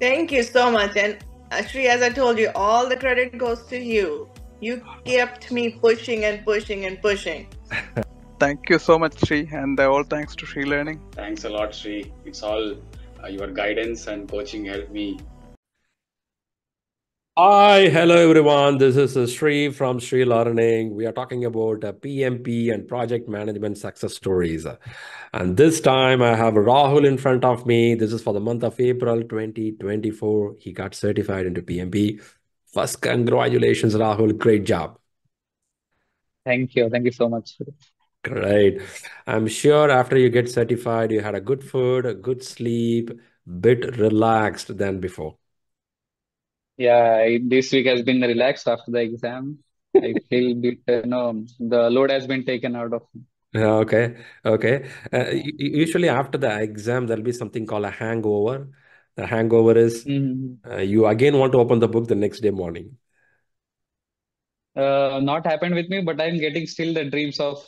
Thank you so much. And Shri, as I told you, all the credit goes to you. You kept me pushing and pushing and pushing. Thank you so much, Shri, and all thanks to ShriLearning. Thanks a lot, Shri. It's all your guidance and coaching helped me. Hi, hello everyone. This is Shri from ShriLearning. We are talking about PMP and project management success stories. And this time I have Rahul in front of me. This is for the month of April 2024. He got certified into PMP. First, congratulations, Rahul. Great job. Thank you. Thank you so much. Great. I'm sure after you get certified, you had a good food, a good sleep, bit relaxed than before. Yeah, this week has been relaxed after the exam. I feel bit, the load has been taken out of me. Okay, okay. Usually after the exam, there'll be something called a hangover. The hangover is you again want to open the book the next day morning. Not happened with me, but I'm getting still the dreams of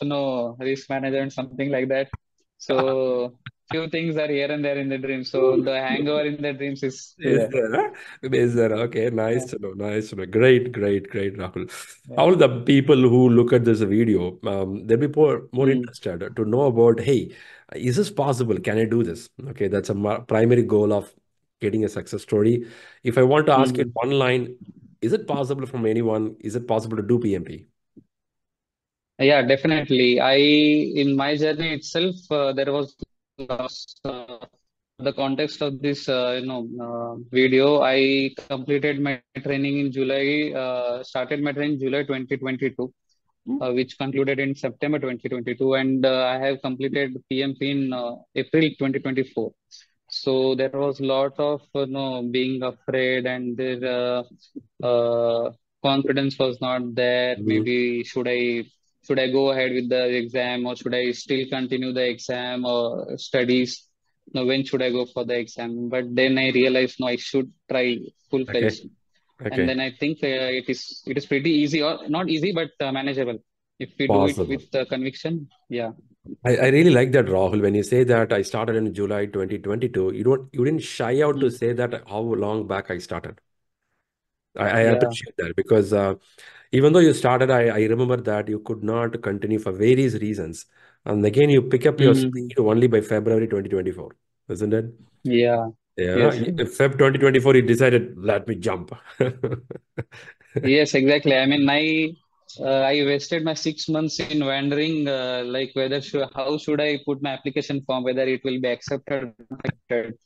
risk management, something like that. So few things are here and there in the dream. So the hangover in the dreams is Is there. there? Huh? Is there? Okay, nice to know. Nice to know. Great, great, great, Rahul. Yeah. All the people who look at this video, they'll be more interested to know about, hey, is this possible? Can I do this? Okay, that's a primary goal of getting a success story. If I want to ask you in one line, is it possible from anyone? Is it possible to do PMP? Yeah, definitely. In my journey itself, there was lots, the context of this, video. I completed my training in July, started my training July 2022, which concluded in September 2022, and I have completed PMP in April 2024. So there was a lot of being afraid, and their confidence was not there. Maybe should I go ahead with the exam, or should I still continue the exam or studies? No, when should I go for the exam? But then I realized, no, I should try full-fledged. And then I think it is pretty easy, or not easy, but manageable if we do it with conviction. Yeah. I really like that, Rahul. When you say that I started in July 2022, you didn't shy out to say that how long back I started. I appreciate that because even though you started, I remember that you could not continue for various reasons. And again, you pick up your speed only by February 2024, isn't it? Yeah. Yeah. Yes. Feb 2024, you decided, let me jump. Yes, exactly. I mean, I wasted my 6 months in wondering, like how should I put my application form, whether it will be accepted or not accepted.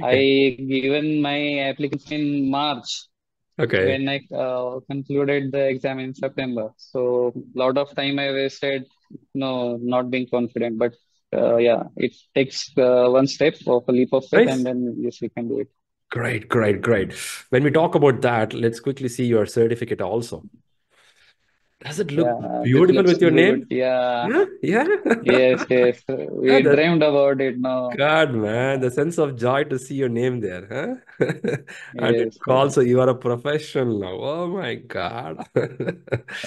I given my application in March when I concluded the exam in September. So lot of time I wasted, not being confident. But yeah, it takes one step of a leap of faith, and then yes, we can do it. Great, great, great. When we talk about that, let's quickly see your certificate also. Does it look beautiful with your name? Yeah. Yeah. Yes, yes. We dreamed about it now. God, man, the sense of joy to see your name there, huh? And Yes. also you are a professional now. Oh my God.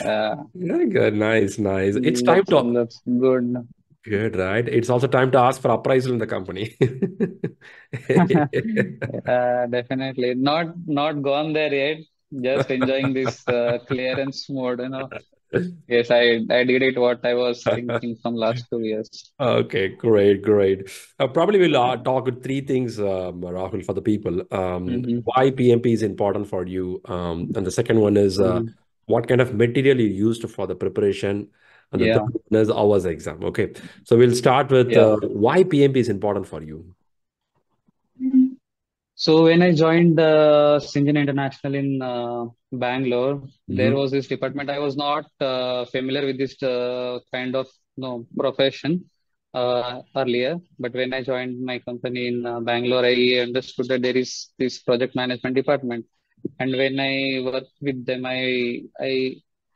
Yeah, good, nice, nice. It's time to. That's good. Good, right? It's also time to ask for appraisal in the company. Definitely. Not gone there yet. Just enjoying this clearance mode. Yes, I did it what I was thinking from last 2 years. Okay, great, great. Probably we'll talk with three things, Rahul, for the people. Why PMP is important for you. And the second one is what kind of material you used for the preparation. And the third one is hours exam. Okay, so we'll start with why PMP is important for you. So when I joined Syngene International in Bangalore, there was this department. I was not familiar with this kind of profession earlier. But when I joined my company in Bangalore, I understood that there is this project management department. And when I worked with them, I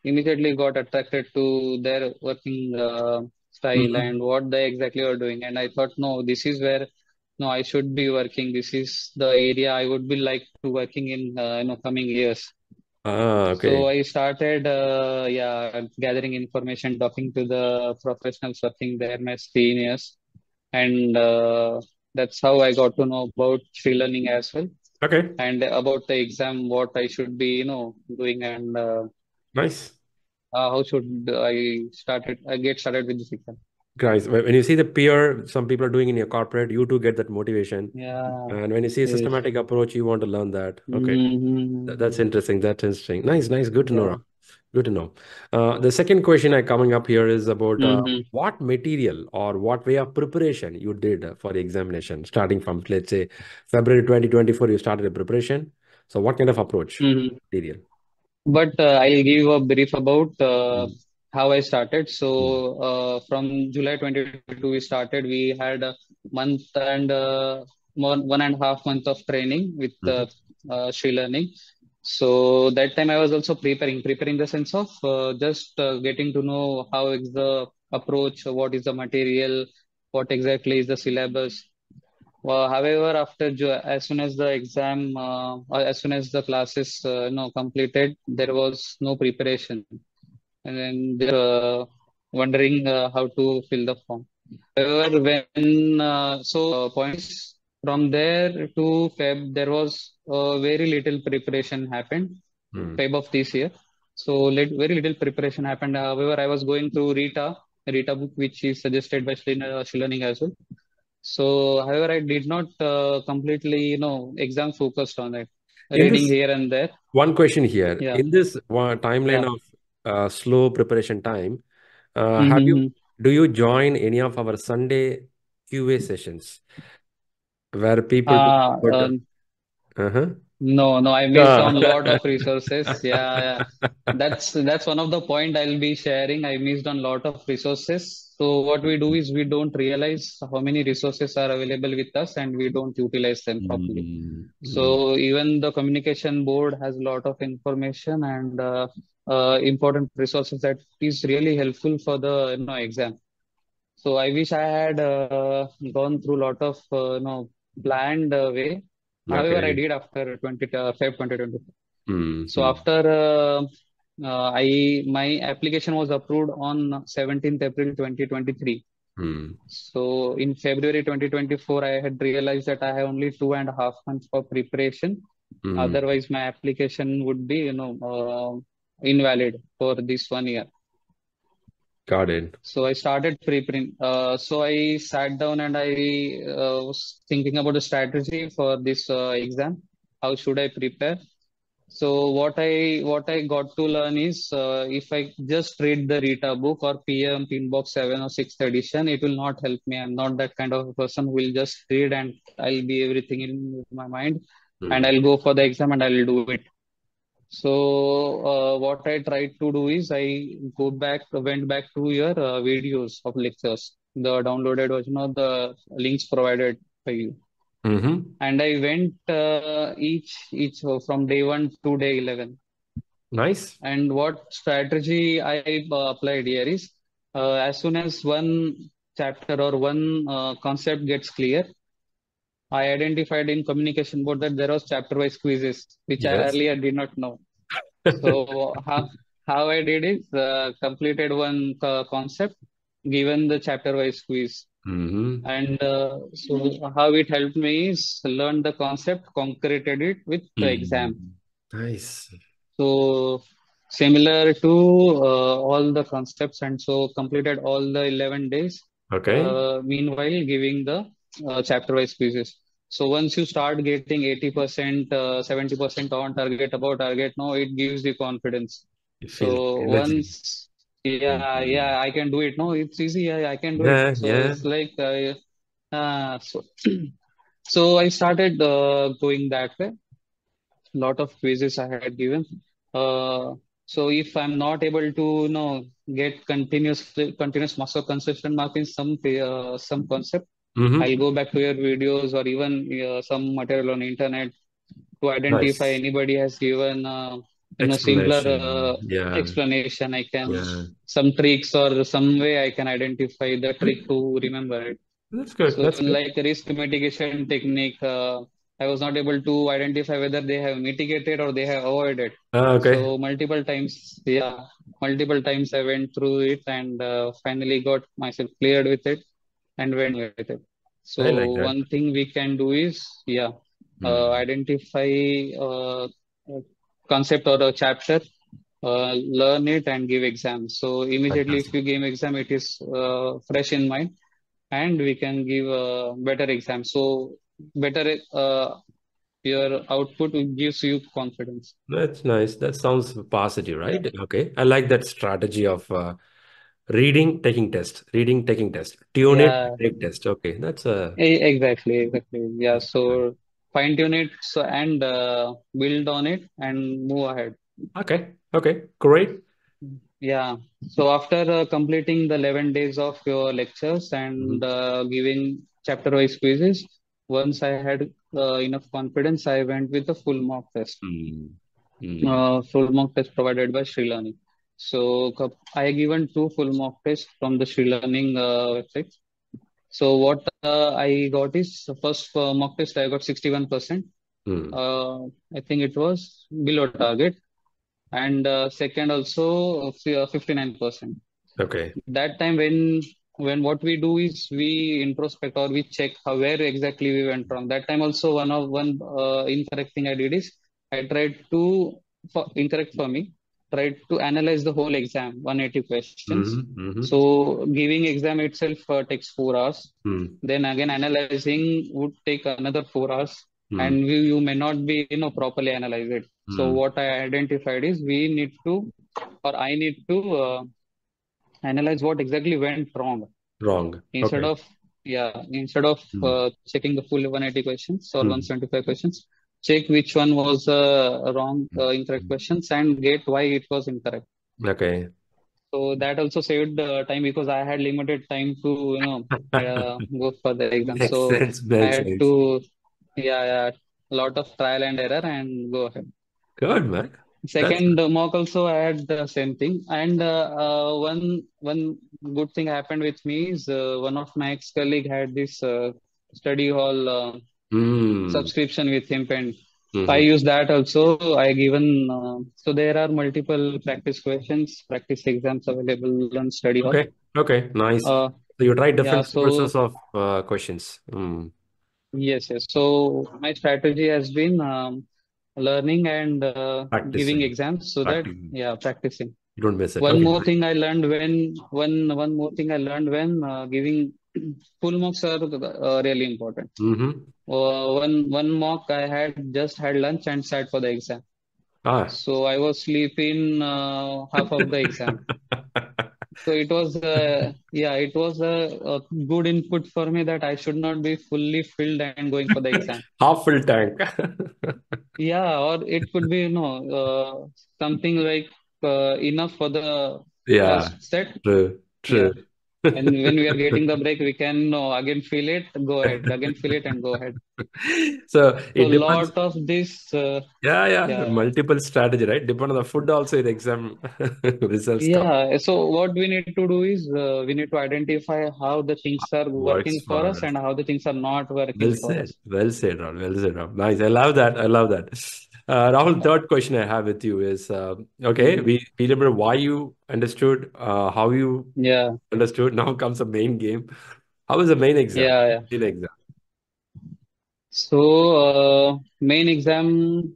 immediately got attracted to their working style and what they exactly are doing. And I thought, no, this is where I should be working. This is the area I would be like to working in coming years. So I started gathering information, talking to the professionals working there, my seniors, and that's how I got to know about ShriLearning as well. Okay. and about the exam, what I should be, doing, and Nice. how should I get started with this exam. Guys, when you see the peer, some people are doing in your corporate, you too get that motivation. Yeah. And when you see a Yes. systematic approach, you want to learn that. Okay. That's Mm-hmm. interesting. That's interesting. Nice, nice. Good to know. Yeah. Ram. Good to know. The second question coming up here is about Mm-hmm. what material or what way of preparation you did for the examination, starting from, let's say, February 2024, you started the preparation. So what kind of approach Mm-hmm. material? But I'll give a brief about Mm, how I started. mm, So from July 2022, we started. We had a month and 1.5 month of training with mhm, ShriLearning. So that time I was also preparing the sense of just getting to know how is the approach, what is the material, what exactly is the syllabus. However, as soon as the exam, or as soon as the classes, completed, there was no preparation, and then they were wondering how to fill the form. However, when point is, from there to Feb, there was very little preparation happened. mm. Feb of this year, so very little preparation happened. However, I was going through Rita book, which is suggested by ShriLearning as well. So, however, I did not completely, exam focused on it, In reading this here and there. one question here, Yeah, in this timeline yeah. of slow preparation time, have you Mm-hmm. do you join any of our Sunday QA sessions where people talk Uh, about uh, uh-huh. no, I missed Ah. on a lot of resources. Yeah, yeah. That's one of the point I'll be sharing. I missed on a lot of resources. So what we do is we don't realize how many resources are available with us, and we don't utilize them properly. Mm, mm, So even the communication board has a lot of information and important resources that is really helpful for the exam. So I wish I had gone through a lot of planned way. However, I okay. did after Feb 2020. Mm, So mm, after I my application was approved on 17th April 2023. mm, So in February 2024, I had realized that I have only 2.5 months for preparation. mm. Otherwise, my application would be, invalid for this 1 year. Got it. So I started preparing. So I sat down and I was thinking about the strategy for this exam. How should I prepare? So what I got to learn is if I just read the Rita book or PMP Inbox 7 or 6th edition, it will not help me. I'm not that kind of a person who will just read and I'll be everything in my mind and Mm, I'll go for the exam and I'll do it. So what I tried to do is went back to your videos of lectures, the downloaded version of the links provided by you, mm-hmm. and I went each from day one to day 11. Nice. And what strategy I applied here is as soon as one chapter or one concept gets clear, I identified in communication board that there was chapter wise quizzes, which I Yes. earlier did not know. So how I did is completed one concept, given the chapter wise quiz, Mm-hmm. and so how it helped me is learn the concept, concreted it with the exam. Mm. Nice. So similar to all the concepts, and so completed all the 11 days. Okay. Meanwhile, giving the chapter-wise quizzes. So once you start getting 80%, 70% on target, above target, no, it gives you confidence. You feel So energy. once, yeah, Mm. yeah, I can do it. No, it's easy. I can do it. Yeah, So yeah. it's like, so so I started going that way. Lot of quizzes I had given. Uh, so if I'm not able to, get continuous marks or consistent mark in some concept, I'll Mm-hmm. go back to your videos or even some material on internet to identify Nice. anybody has given, simpler Explanation. Yeah, explanation. I can yeah. some tricks or some way I can identify the trick to remember it. That's good. So That's even good. like risk mitigation technique, I was not able to identify whether they have mitigated or they have avoided. Okay. So multiple times I went through it and finally got myself cleared with it and went with it. I like So that. one thing we can do is, yeah. identify concept or a chapter, learn it and give exam. So immediately if Fantastic. you give exam, it is fresh in mind and we can give a better exam. So better your output gives you confidence. That's nice. That sounds positive, right? Okay. I like that strategy of reading, taking test, reading, taking test, tune it, Yeah, take test. Okay. That's a exactly. Yeah, so fine tune it so and build on it and move ahead. okay. Okay. Great. Yeah. So after completing the 11 days of your lectures and Mhm. giving chapter-wise quizzes, once I had enough confidence, I went with the full mock test. Mm. Mm. Full mock test provided by ShriLearning. So I given two full mock tests from the ShriLearning website. So what I got is the first mock test I got 61%. Mm. I think it was below target, and second also 59%. Okay. That time when what we do is we introspect or we check how where exactly we went wrong. That time also one incorrect thing I did is I tried to for incorrect for me tried to analyze the whole exam 180 questions. Mm-hmm. Mm-hmm. So giving exam itself takes 4 hours, Mm. then again analyzing would take another 4 hours, and Mm. you may not be properly analyze it. So Mm. what I identified is we need to or I need to analyze what exactly went wrong Wrong. instead Okay. of instead of Mm. checking the full 180 questions or Mm. 175 questions, check which one was wrong incorrect Mm. questions and get why it was incorrect. Okay. So that also saved time because I had limited time to go for the exam. Makes So sense. I Makes had sense. to a lot of trial and error and go ahead. Good, man. That's Second mock also I had the same thing, and one good thing happened with me is one of my ex colleague had this study hall mm. subscription with him, and I Mm-hmm. use that also. I given so there are multiple practice questions, practice exams available on study hall. Okay. Okay. Nice. Uh, So you try yeah, different so sources of questions. Mm. yes. So my strategy has been learning and giving Practicing. exams so that Practicing. practicing. You don't miss it. One Okay. more thing I learned when one more thing I learned when giving full mocks are really important. Mm-hmm. One mock I had lunch and sat for the exam. Ah. So I was sleeping half of the exam. So it was it was a good input for me that I should not be fully filled and going for the exam. Half full tank. Yeah, or it could be something like enough for the Yeah. first set. True. Yeah. True. And when we are getting the break, we can again feel it, go ahead, again feel it and go ahead. So So it depends. lot of this, Yeah, yeah. yeah, Multiple strategy, right? Depend on the food also in exam results come. yeah. So what we need to do is we need to identify how the things are Works working for for us us. and how the things are not working Well for said. us. Well said, Rahul. Well said, Rahul. Nice. I love that. I love that. Rahul, third question I have with you is okay, Hmm. we remember why you understood, how you Yeah, understood. Now comes the main game. How was the main exam? yeah. Main exam. So main exam,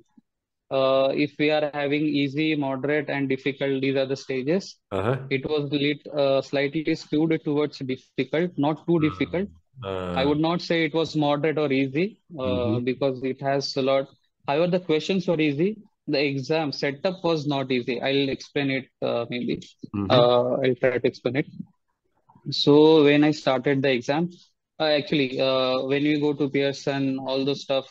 if we are having easy, moderate, and difficult, these are the stages. Uh-huh. It was slightly skewed towards difficult, not too difficult. I Uh, would not say it was moderate or easy mm-hmm. because it has a lot. However, the questions were easy. The exam setup was not easy. I'll explain it maybe. Mm-hmm. I'll try to explain it. So when I started the exam, actually, when we go to Pearson, all the stuff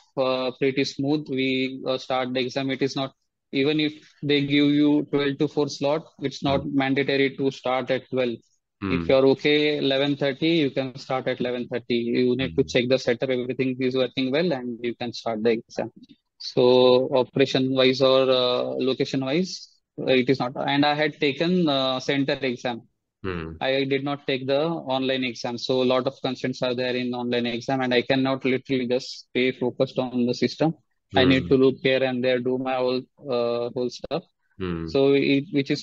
pretty smooth. We start the exam. It is not even if they give you 12 to 4 slot, it's not mandatory to start at 12. If Mm-hmm. you're okay 11:30, you can start at 11:30. You need to check the setup, everything is working well, and you can start the exam. So operation wise or location wise, it is not. And I had taken center exam. Mm-hmm. I did not take the online exam. So a lot of constraints are there in online exam, and I cannot literally just stay focused on the system. I need to look here and there, do my whole stuff. Mm-hmm. So which is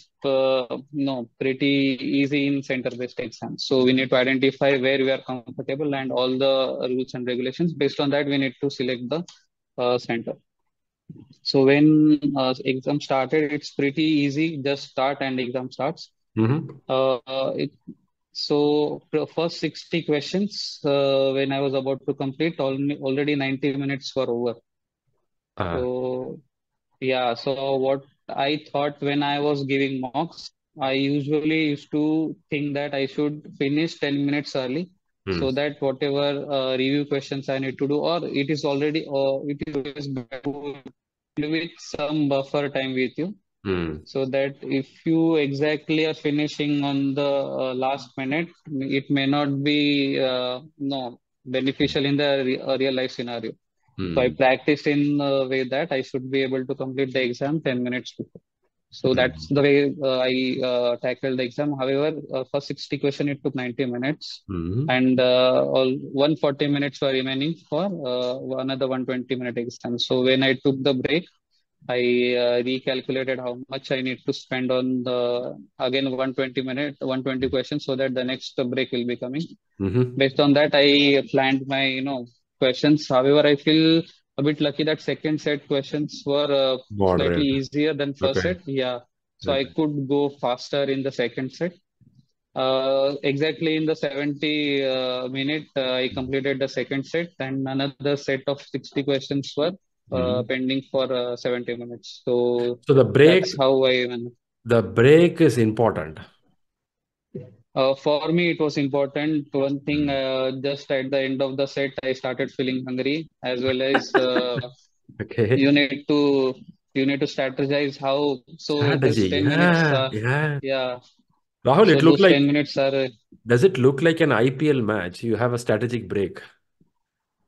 pretty easy in center-based exams. So we need to identify where we are comfortable and all the rules and regulations. Based on that, we need to select the center. So when exam started, it's pretty easy. Just start and exam starts. Mm-hmm. It, so the first 60 questions, when I was about to complete, already 90 minutes were over. Uh, So yeah, so what I thought when I was giving mocks, I usually used to think that I should finish 10 minutes early so mm, that whatever review questions I need to do, or it is always better to with some buffer time with you, mm, so that if you exactly are finishing on the last minute, it may not be no beneficial in the real life scenario. So I mm, practiced in a way that I should be able to complete the exam 10 minutes before. So that's mm, the way I tackled the exam. However, for 60 question, it took 90 minutes, mm, and all 140 minutes were remaining for another 120-minute exam. So when I took the break, I recalculated how much I need to spend on the again 120 questions, so that the next break will be coming. mm-hmm. Based on that, I planned my questions. However, I feel a bit lucky that second set questions were slightly Moderate. easier than first Okay. set. Yeah, so I Okay. could go faster in the second set. Exactly in the 70 minute, I completed the second set, and another set of 60 questions were Mm. pending for 70 minutes. So So that's how I went. the break is important. For me, it was important. One thing, Mm. just at the end of the set, I started feeling hungry, as well as Okay. you need to you need to strategize how. So this Strategy. 10 minutes, Yeah. Yeah. yeah. Rahul, So it looked those like, 10 minutes are does it look like an IPL match? You have a strategic break.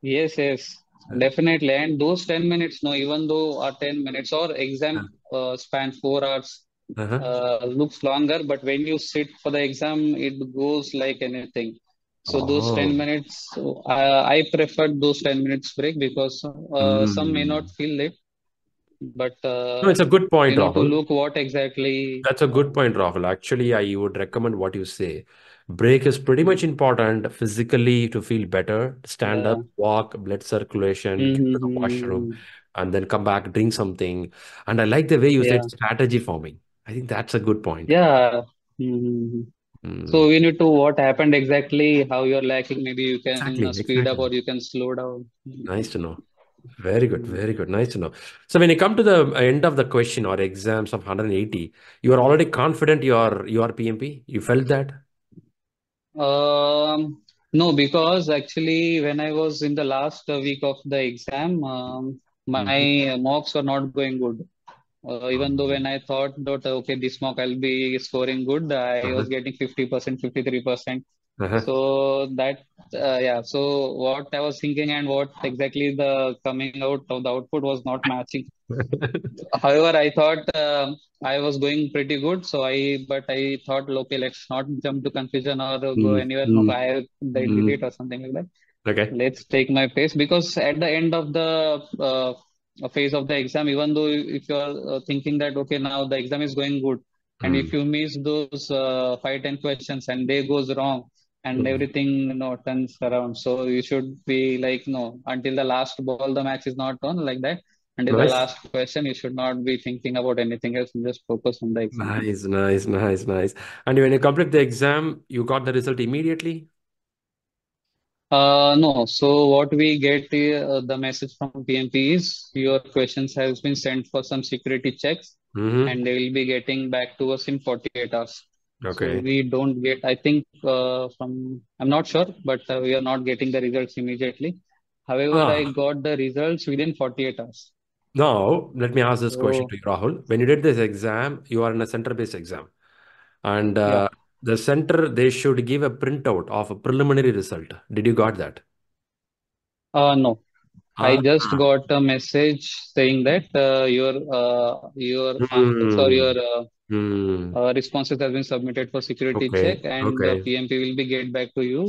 yes, yes, definitely. And those 10 minutes, no, even though are 10 minutes or exam span 4 hours, Uh-huh. looks longer, but when you sit for the exam, it goes like anything. So those 10 Oh. minutes, I preferred those 10 minutes break because some may not Mm. feel it, but No, it's a good point, to Rahul. look what exactly. That's a good point, Rahul. Actually, I would recommend what you say. Break is pretty much important physically to feel better. Stand up, Yeah. walk, blood circulation, get to the washroom, Mm-hmm. and then come back, drink something. And I like the way you said Yeah. strategy forming. I think that's a good point. Yeah. Mm-hmm. Mm. So we need to what happened exactly, how you're lacking. Maybe you can Exactly, speed up exactly. or you can slow down. Nice to know. Very good, Mm. very good. Nice to know. So when you come to the end of the question or exams of 180, you are already confident you are PMP. You felt that? No, because actually, when I was in the last week of the exam, Mhm. my mocks were not going good. Even though when I thought that okay, this mock I'll be scoring good, I Uh-huh. was getting 50%, 53%. Uh-huh. So that yeah. So what I was thinking and what exactly the coming out of the output was not matching. However, I thought I was going pretty good, so but I thought, okay, let's not jump to confusion or go Mm, anywhere. No, mm, I have the mm. delete or something like that. Okay. Let's take my pace because at the end of the phase of the exam, even though if you're thinking that okay, now the exam is going good, and if Mm, you miss those 5-10 questions and they goes wrong and mm. everything turns around, so you should be like no until the last ball the match is not on like that. Until the Nice. last question, you should not be thinking about anything else and just focus on the exam. Nice, nice, nice, nice. And when you complete the exam, you got the result immediately? No. So what we get the message from PMP is your questions has been sent for some security checks, Mm-hmm. and they will be getting back to us in 48 hours. So Okay. we don't get, I think, I'm not sure, but we are not getting the results immediately. However, I Ah, got the results within 48 hours. now let me ask this question So to you, Rahul. When you did this exam, you are in a center-based exam, and yeah, the center they should give a printout of a preliminary result. Did you got that? no. I Ah. just got a message saying that your answers or Hmm. your Hmm. responses have been submitted for security check, Okay. and Okay. PMP will be get back to you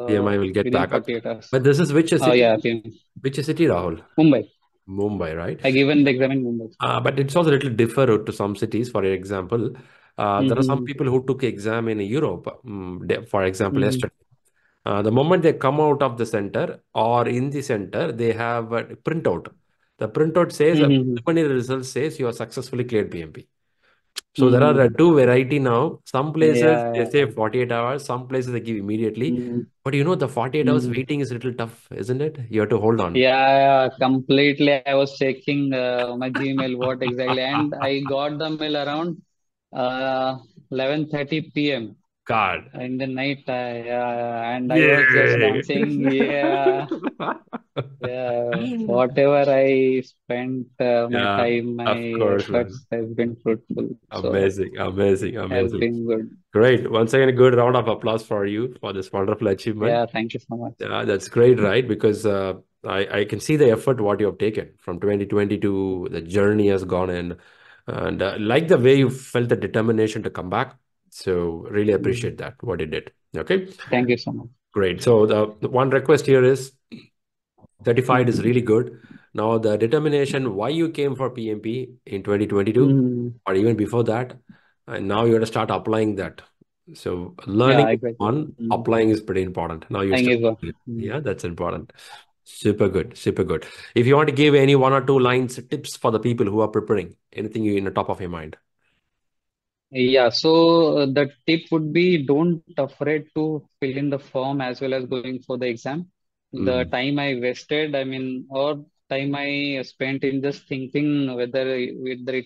PMI will get within back. 48 hours. But this is which a city? Yeah, PMP. Which a city, Rahul? Mumbai. Mumbai, right? I given the exam in Mumbai. But it's also a little differ to some cities. For example, there are some Mm-hmm. people who took exam in Europe. For example, Mm-hmm. yesterday. The moment they come out of the center or in the center, they have a printout. The printout says, the Mm-hmm. preliminary result says you have successfully cleared PMP. So there are Mm-hmm. two variety now. Some places Yeah, they yeah. say 48 hours, some places they give immediately. Mm-hmm. But the 48 hours Mm-hmm. waiting is a little tough, isn't it? You have to hold on. Yeah, completely. I was checking my Gmail, what exactly, and I got the mail around 11:30 p.m. God. in the night. And I was just Yay. dancing. Yeah, yeah. Whatever I spent, my Yeah, time, my of course, man. efforts has been fruitful. So Amazing, amazing, has amazing. been good. Great. Once again, a good round of applause for you for this wonderful achievement. Yeah, thank you so much. Yeah, that's great, right? Because I can see the effort what you have taken from 2020 to the journey has gone in, and like the way you felt the determination to come back. So really Mm. appreciate that what you did. Okay, Thank you so much. great. So the one request here is certified is Mm. really good. Now the determination why you came for PMP in 2022 Mm. or even before that, and now you have to start applying that. So Yeah, learning is exactly. one, Mm. applying is pretty important. Now you Thank start. you, sir. Mm. Yeah, that's important. Super good, super good. If you want to give any one or two lines tips for the people who are preparing, anything you in the top of your mind. Yeah, so the tip would be don't afraid to fill in the form as well as going for the exam. The Mm, time I wasted, I mean, or time I spent in just thinking whether it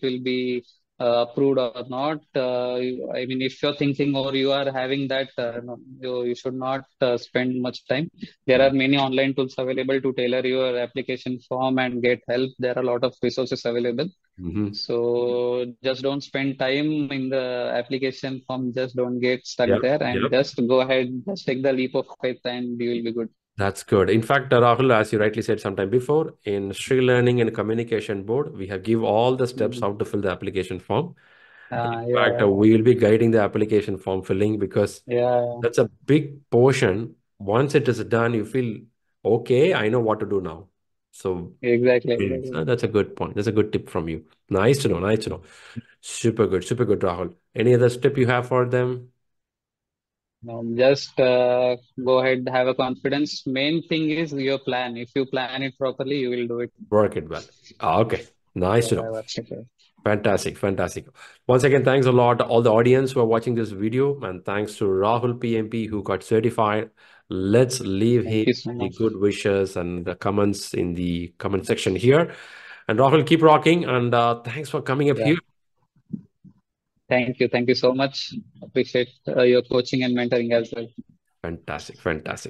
will be approved or not. I mean, if you're thinking or you are having that, no, you should not spend much time. There are mm, many online tools available to tailor your application form and get help. There are a lot of resources available. mhm. So just don't spend time in the application form. Just don't get stuck Yep, there and yep. just go ahead, just take the leap of faith and you will be good. That's good. In fact, Rahul, as you rightly said sometime before, in ShriLearning and Communication Board, we have give all the steps Mm. how to fill the application form. In Yeah, fact, yeah, we will be guiding the application form filling because yeah, that's a big portion. Once it is done, you feel, okay, I know what to do now. So exactly, brilliant. exactly. That's a good point. That's a good tip from you. Nice to know. Nice to know. Super good, Rahul. Any other tip you have for them? Just go ahead, have a confidence. Main thing is your plan. If you plan it properly, you will do it. Work it well. Okay. Nice to know. Yeah, that's it. Fantastic, fantastic. Once again, thanks a lot to all the audience who are watching this video, and thanks to Rahul PMP who got certified. Let's leave Thank him you so the much. good wishes and the comments in the comment section here. And Rahul, keep rocking, and thanks for coming up Yeah, here. thank you. Thank you so much. Appreciate your coaching and mentoring as well. Fantastic, fantastic.